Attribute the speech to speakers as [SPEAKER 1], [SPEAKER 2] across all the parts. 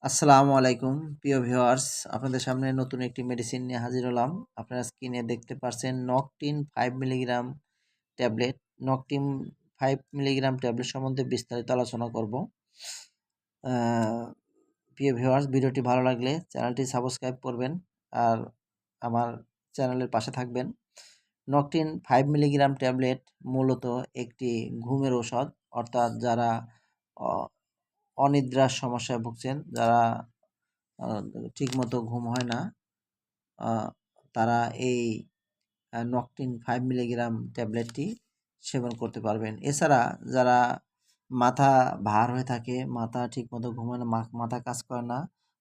[SPEAKER 1] আসসালামু আলাইকুম প্রিয় ভিউয়ার্স, আপনাদের সামনে নতুন একটি মেডিসিন নিয়ে হাজির হলাম। আপনারা স্ক্রিনে দেখতে পাচ্ছেন নকটিন 5 মিলিগ্রাম ট্যাবলেট। নকটিন 5 মিলিগ্রাম ট্যাবলেট সম্বন্ধে বিস্তারিত আলোচনা করব। প্রিয় ভিউয়ার্স, ভিডিওটি ভালো লাগলে চ্যানেলটি সাবস্ক্রাইব করবেন আর আমার চ্যানেলের পাশে থাকবেন। নকটিন 5 মিলিগ্রাম ট্যাবলেট মূলত একটি ঘুমের ঔষধ, অর্থাৎ যারা অনিদ্রার সমস্যায় ভুগছেন, যারা ঠিকমতো ঘুম হয় না, তারা এই নকটিন 5 মিলিগ্রাম ট্যাবলেটটি সেবন করতে পারবেন। এছাড়া যারা মাথা ভার হয়ে থাকে, মাথা ঠিকমতো ঘুমায় না, মাথা কাজ করে না,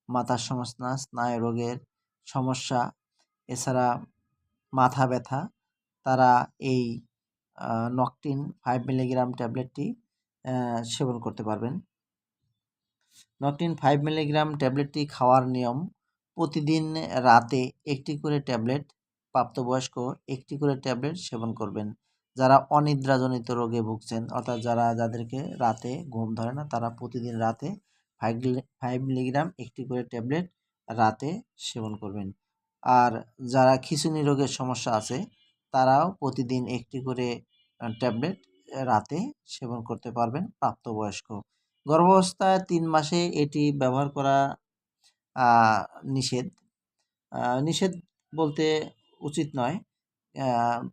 [SPEAKER 1] মাথার সমস্যা, স্নায়ু রোগের সমস্যা, এছাড়া মাথা ব্যথা, তারা এই নকটিন 5 মিলিগ্রাম ট্যাবলেটটি সেবন করতে পারবেন। নকটিন 5 মিলিগ্রাম ট্যাবলেটটি খাওয়ার নিয়ম: প্রতিদিন রাতে একটি করে ট্যাবলেট, প্রাপ্তবয়স্ক একটি করে ট্যাবলেট সেবন করবেন। যারা অনিদ্রাজনিত রোগে ভুগছেন, অর্থাৎ যাদেরকে রাতে ঘুম ধরে না, তারা প্রতিদিন রাতে 5 মিলিগ্রাম একটি করে ট্যাবলেট রাতে সেবন করবেন। আর যারা খিঁচুনি রোগের সমস্যা আছে, তারাও প্রতিদিন একটি করে ট্যাবলেট রাতে সেবন করতে পারবেন প্রাপ্তবয়স্ক। গর্ভাবস্থায় 3 মাসে এটি ব্যবহার করা নিষেধ। নিষেধ বলতে উচিত নয়।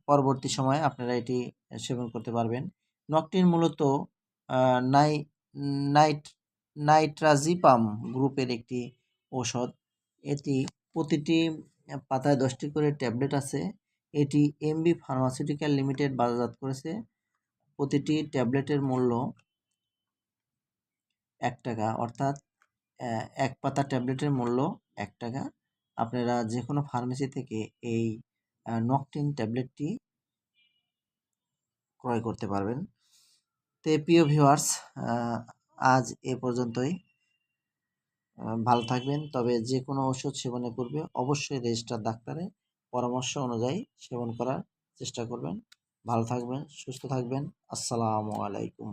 [SPEAKER 1] পরবর্তী সময়ে আপনারা এটি সেবন করতে পারবেন। নকটিন মূলত নাই নাইট নাইট্রাজিপাম গ্রুপের একটি ঔষধ। এটি প্রতিটি পাতায় 10টি করে ট্যাবলেট আছে। এটি এমবি ফার্মাসিউটিক্যাল লিমিটেড বাজারজাত করেছে। প্রতিটি ট্যাবলেটের মূল্য ৳1, অর্থাৎ এক পাতা ট্যাবলেটের মূল্য ৳1। আপনারা যে কোনো ফার্মেসি থেকে এই নকটিন ট্যাবলেটটি ক্রয় করতে পারবেন। তো প্রিয় ভিউয়ার্স, আজ এ পর্যন্তই। ভালো থাকবেন। তবে যে কোনো ওষুধ সেবনের পূর্বে অবশ্যই রেজিস্টার ডাক্তারের পরামর্শ অনুযায়ী সেবন করার চেষ্টা করবেন। ভালো থাকবেন, সুস্থ থাকবেন। আসসালামু আলাইকুম।